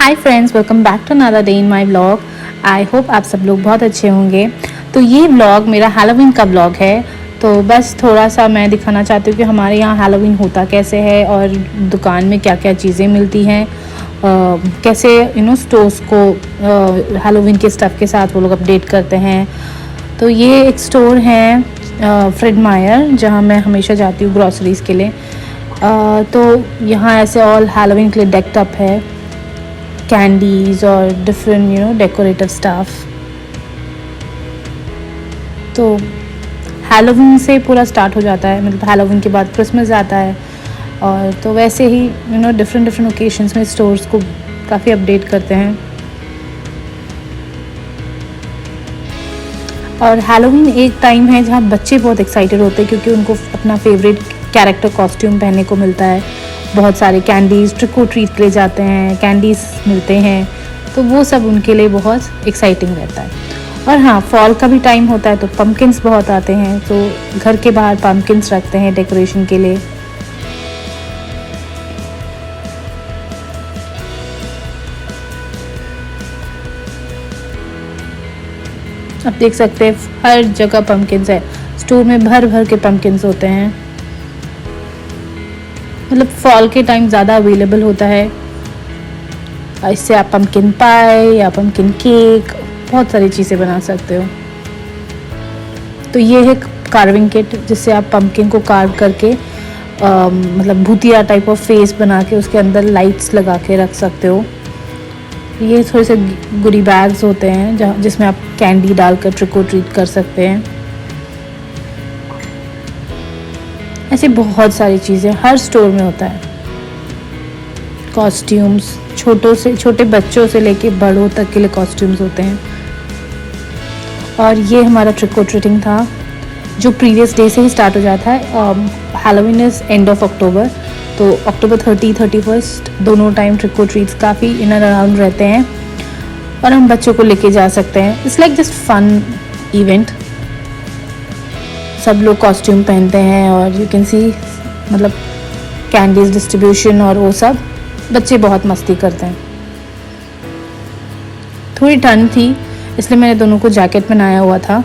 Hi friends, welcome back to another day in my vlog. I hope आप सब लोग बहुत अच्छे होंगे। तो ये व्लॉग मेरा हैलोवीन का व्लॉग है। तो बस थोड़ा सा मैं दिखाना चाहती हूँ कि हमारे यहाँ हैलोवीन होता कैसे है और दुकान में क्या क्या चीज़ें मिलती हैं, कैसे स्टोर्स को हैलोवीन के स्टफ़ के साथ वो लोग अपडेट करते हैं। तो ये एक स्टोर है फ्रेड मायर, जहाँ मैं हमेशा जाती हूँ ग्रॉसरीज़ के लिए। तो यहाँ ऐसे ऑल हैलोवीन के लिए डेक्ड अप है, कैंडीज और डिफरेंट डेकोरेटिव स्टफ। तो हैलोवीन से पूरा स्टार्ट हो जाता है, मतलब हैलोवीन के बाद क्रिसमस आता है। और तो वैसे ही डिफरेंट ओकेशंस में स्टोर्स को काफ़ी अपडेट करते हैं। और हैलोवीन एक टाइम है जहाँ बच्चे बहुत एक्साइटेड होते हैं, क्योंकि उनको अपना फेवरेट कैरेक्टर कॉस्ट्यूम पहनने को मिलता है। बहुत सारे कैंडीज़ ट्रिक और ट्रीट ले जाते हैं, कैंडीज़ मिलते हैं, तो वो सब उनके लिए बहुत एक्साइटिंग रहता है। और हाँ, फॉल का भी टाइम होता है तो पम्पकिन्स बहुत आते हैं, तो घर के बाहर पम्पकिन्स रखते हैं डेकोरेशन के लिए। आप देख सकते हैं हर जगह पम्पकिन्स है, स्टोर में भर भर के पम्पकिन्स होते हैं। मतलब फॉल के टाइम ज़्यादा अवेलेबल होता है। इससे आप पम्पकिन पाई या पम्पकिन केक, बहुत सारी चीज़ें बना सकते हो। तो ये है कार्विंग किट, जिससे आप पम्पकिन को कार्व करके मतलब भूतिया टाइप ऑफ फेस बना के उसके अंदर लाइट्स लगा के रख सकते हो। ये थोड़े से गुडी बैग्स होते हैं जिसमें आप कैंडी डालकर ट्रिक और ट्रीट कर सकते हैं। ऐसी बहुत सारी चीज़ें हर स्टोर में होता है। कॉस्ट्यूम्स, छोटे बच्चों से लेके बड़ों तक के लिए कॉस्ट्यूम्स होते हैं। और ये हमारा ट्रिक और ट्रीटिंग था, जो प्रीवियस डे से ही स्टार्ट हो जाता है। Halloween is end of October, तो अक्टूबर 31 दोनों टाइम ट्रिक और ट्रीट्स काफ़ी इन एंड अराउंड रहते हैं, और हम बच्चों को लेके जा सकते हैं। It's like just fun event. सब लोग कॉस्ट्यूम पहनते हैं और यू कैन सी मतलब कैंडीज डिस्ट्रीब्यूशन और वो सब। बच्चे बहुत मस्ती करते हैं। थोड़ी ठंड थी, इसलिए मैंने दोनों को जैकेट पहनाया हुआ था।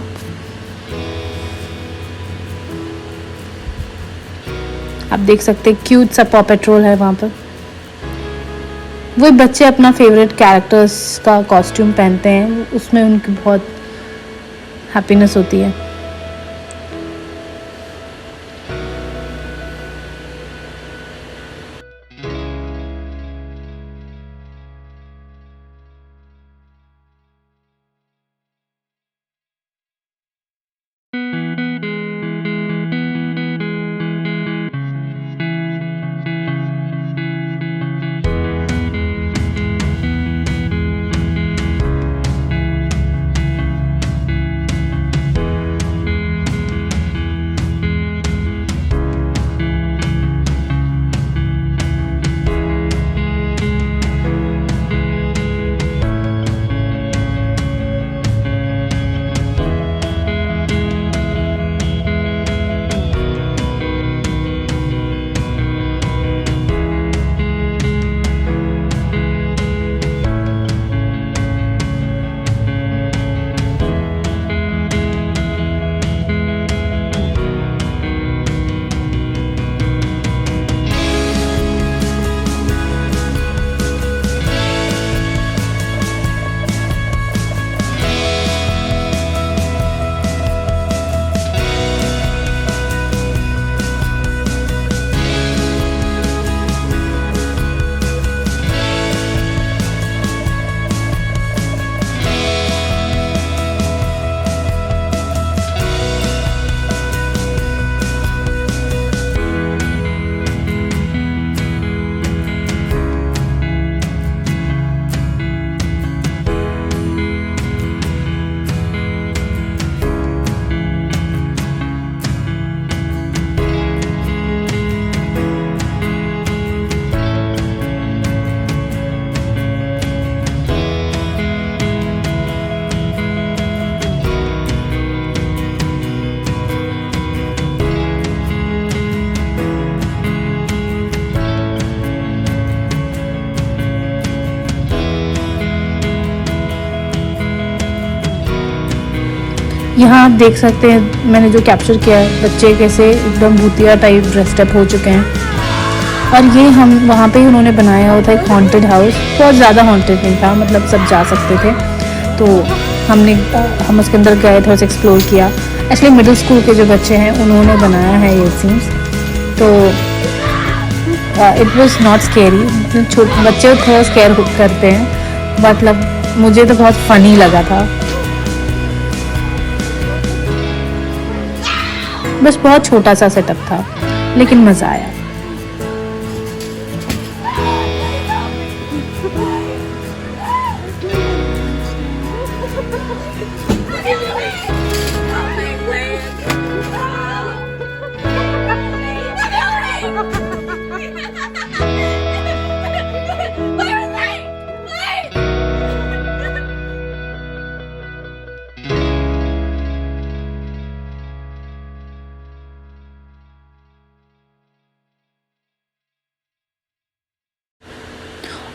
आप देख सकते हैं क्यूट सा पॉ पेट्रोल है वहाँ पर। वो बच्चे अपना फेवरेट कैरेक्टर्स का कॉस्ट्यूम पहनते हैं, उसमें उनकी बहुत हैप्पीनेस होती है। यहाँ आप देख सकते हैं मैंने जो कैप्चर किया है, बच्चे कैसे एकदम भूतिया टाइप ड्रेस्ड अप हो चुके हैं। और ये हम वहाँ पे ही उन्होंने बनाया हुआ था एक हॉन्टेड हाउस। बहुत ज़्यादा हॉन्टेड नहीं था, मतलब सब जा सकते थे। तो हम उसके अंदर गए थे, उसे एक्सप्लोर किया। एक्चुअली मिडिल स्कूल के जो बच्चे हैं उन्होंने बनाया है ये सीन्स। तो इट वॉज नॉट स्केरी, छोटे बच्चे थोड़ा स्केयर करते हैं, मतलब मुझे तो बहुत फ़नी लगा था। बस बहुत छोटा सा सेटअप था लेकिन मज़ा आया।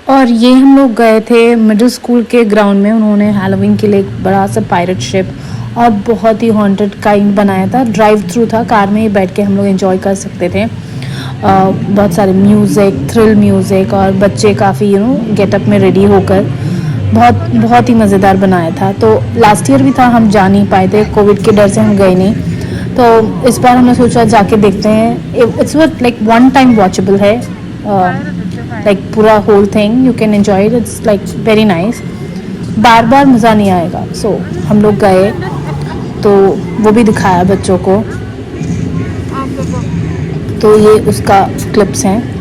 और ये हम लोग गए थे मिडिल स्कूल के ग्राउंड में। उन्होंने हैलोवीन के लिए एक बड़ा सा पायरेट शिप और बहुत ही हॉन्टेड काइंड बनाया था। ड्राइव थ्रू था, कार में ही बैठ के हम लोग एंजॉय कर सकते थे। बहुत सारे म्यूज़िक, थ्रिल म्यूज़िक, और बच्चे काफ़ी गेटअप में रेडी होकर बहुत ही मज़ेदार बनाया था। तो लास्ट ईयर भी था, हम जा नहीं पाए थे, कोविड के डर से हम गए नहीं। तो इस बार हमने सोचा जाके देखते हैं। It's like one time watchable है, लाइक पूरा whole thing you can enjoy it, it's like very nice. बार बार मज़ा नहीं आएगा। सो हम लोग गए तो वो भी दिखाया बच्चों को। तो ये उसका क्लिप्स हैं।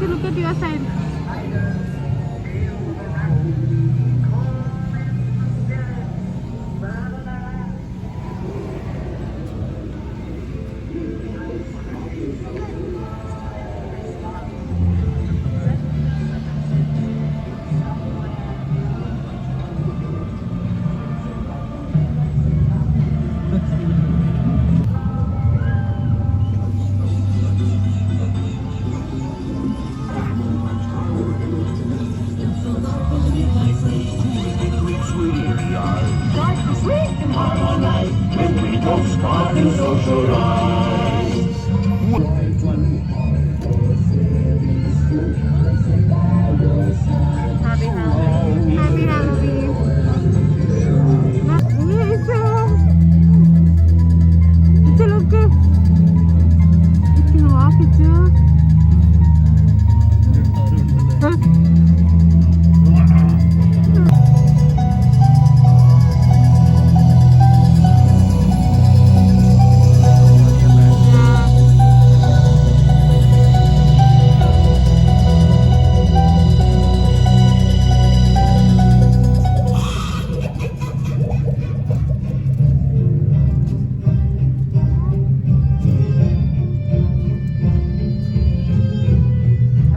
Look at your side. Happy Halloween. It's a look. You can walk it too.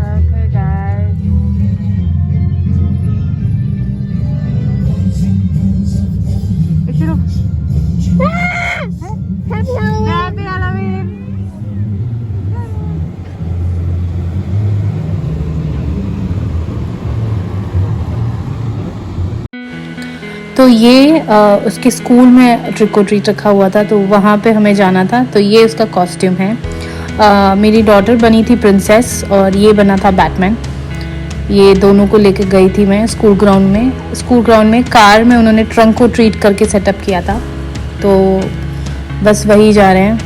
Okay, guys. It's a look. Happy Halloween. Happy Halloween. तो ये उसके स्कूल में ट्रिक और ट्रीट रखा हुआ था, तो वहाँ पे हमें जाना था। तो ये उसका कॉस्ट्यूम है। मेरी डॉटर बनी थी प्रिंसेस और ये बना था बैटमैन। ये दोनों को लेकर गई थी मैं स्कूल ग्राउंड में कार में उन्होंने ट्रंक को ट्रीट करके सेटअप किया था। तो बस वही जा रहे हैं।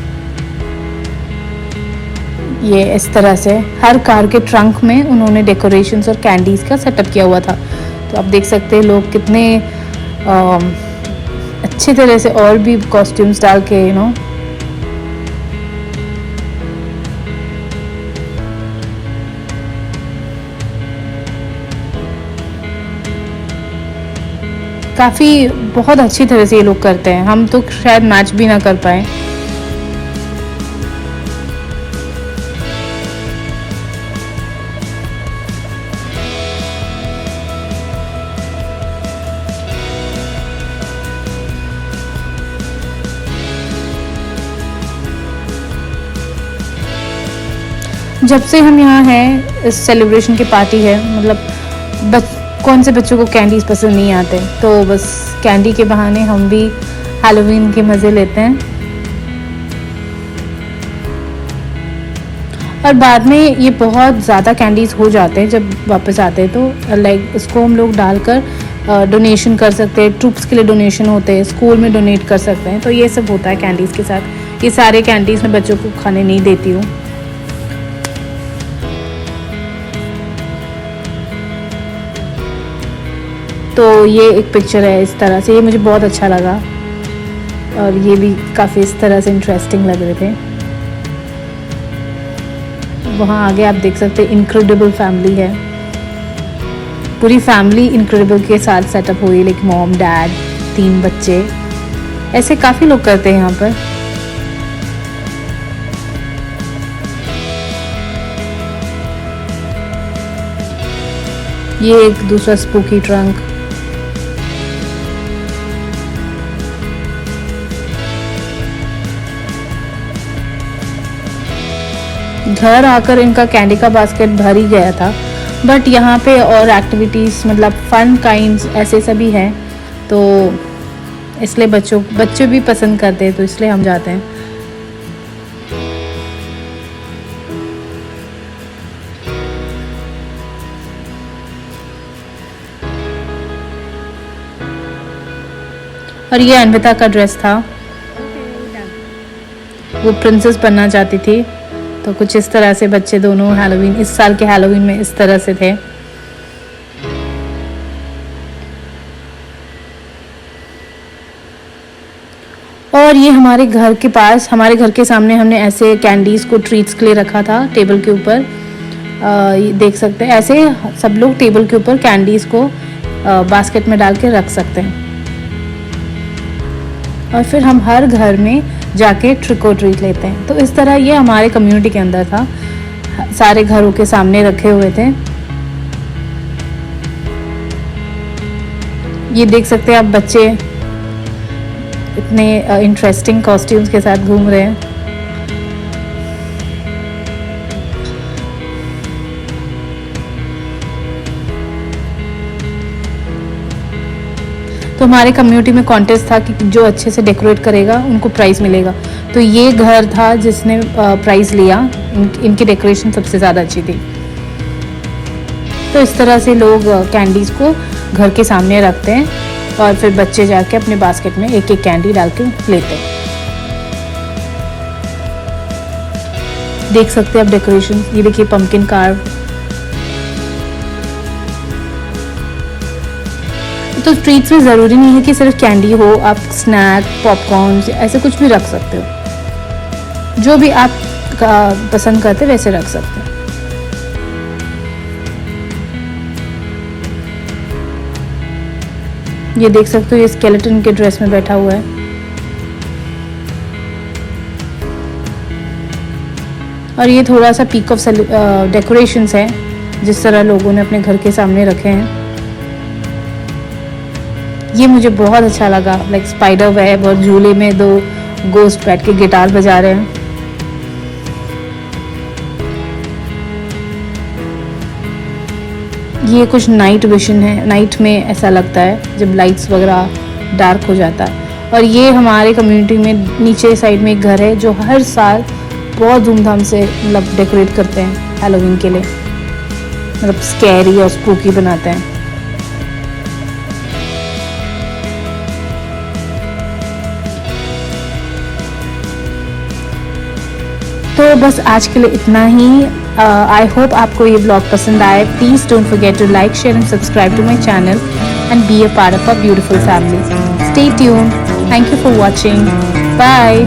ये इस तरह से हर कार के ट्रंक में उन्होंने डेकोरेशंस और कैंडीज़ का सेटअप किया हुआ था। तो आप देख सकते हैं लोग कितने अच्छी तरह से और भी कॉस्ट्यूम्स डाल के काफ़ी बहुत अच्छी तरह से ये लोग करते हैं। हम तो शायद मैच भी ना कर पाए। जब से हम यहाँ हैं इस सेलिब्रेशन की पार्टी है, मतलब कौन से बच्चों को कैंडीज पसंद नहीं आते, तो बस कैंडी के बहाने हम भी हैलोवीन के मज़े लेते हैं। और बाद में ये बहुत ज़्यादा कैंडीज़ हो जाते हैं जब वापस आते हैं, तो लाइक इसको हम लोग डालकर डोनेशन कर सकते हैं, ट्रूप्स के लिए डोनेशन होते हैं, स्कूल में डोनेट कर सकते हैं। तो ये सब होता है कैंडीज़ के साथ। ये सारे कैंडीज़ मैं बच्चों को खाने नहीं देती हूँ। तो ये एक पिक्चर है इस तरह से, ये मुझे बहुत अच्छा लगा और ये भी काफ़ी इस तरह से इंटरेस्टिंग लग रहे थे। वहाँ आगे आप देख सकते हैं इनक्रेडिबल फैमिली है, पूरी फैमिली इनक्रेडिबल के साथ सेटअप हुई, लाइक मॉम डैड 3 बच्चे, ऐसे काफ़ी लोग करते हैं यहाँ पर। ये एक दूसरा स्पूकी ट्रंक। घर आकर इनका कैंडी का बास्केट भर ही गया था, बट यहाँ पे और एक्टिविटीज़ मतलब फन काइंड्स ऐसे सभी हैं, तो इसलिए बच्चे भी पसंद करते हैं, तो इसलिए हम जाते हैं। और ये अन्विता का ड्रेस था, वो प्रिंसेस बनना चाहती थी, तो कुछ इस तरह से बच्चे दोनों हैलोवीन, इस साल के हैलोवीन में इस तरह से थे। और ये हमारे घर के पास, हमारे घर के सामने हमने ऐसे कैंडीज़ को ट्रीट्स के लिए रखा था टेबल के ऊपर। ये देख सकते हैं, ऐसे सब लोग टेबल के ऊपर कैंडीज़ को बास्केट में डाल के रख सकते हैं। और फिर हम हर घर में जाके ट्रिक और ट्रीट लेते हैं। तो इस तरह ये हमारे कम्युनिटी के अंदर था, सारे घरों के सामने रखे हुए थे। ये देख सकते हैं आप, बच्चे इतने इंटरेस्टिंग कॉस्ट्यूम्स के साथ घूम रहे हैं। तो हमारे कम्युनिटी में कॉन्टेस्ट था कि जो अच्छे से डेकोरेट करेगा उनको प्राइज़ मिलेगा। तो ये घर था जिसने प्राइज़ लिया, इनकी डेकोरेशन सबसे ज़्यादा अच्छी थी। तो इस तरह से लोग कैंडीज़ को घर के सामने रखते हैं और फिर बच्चे जाके अपने बास्केट में एक एक कैंडी डाल के लेते हैं। देख सकते हैं आप डेकोरेशन, ये देखिए पम्पकिन कार्व। तो ट्रीट्स में ज़रूरी नहीं है कि सिर्फ कैंडी हो, आप स्नैक, पॉपकॉर्न ऐसे कुछ भी रख सकते हो, जो भी आप पसंद करते वैसे रख सकते हैं। ये देख सकते हो, ये स्केलेटन के ड्रेस में बैठा हुआ है। और ये थोड़ा सा पीक ऑफ डेकोरेशंस है जिस तरह लोगों ने अपने घर के सामने रखे हैं। ये मुझे बहुत अच्छा लगा, लाइक स्पाइडर वेब, और झूले में 2 गोस्ट बैठ के गिटार बजा रहे हैं। ये कुछ नाइट विजन है, नाइट में ऐसा लगता है जब लाइट्स वगैरह डार्क हो जाता है। और ये हमारे कम्युनिटी में नीचे साइड में एक घर है जो हर साल बहुत धूमधाम से मतलब डेकोरेट करते हैं हैलोवीन के लिए, मतलब स्कैरी और स्पूकी बनाते हैं। तो बस आज के लिए इतना ही। आई होप आपको ये ब्लॉग पसंद आए। Please don't forget to like, share and subscribe to my channel and be a part of a beautiful family. Stay tuned. Thank you for watching. Bye.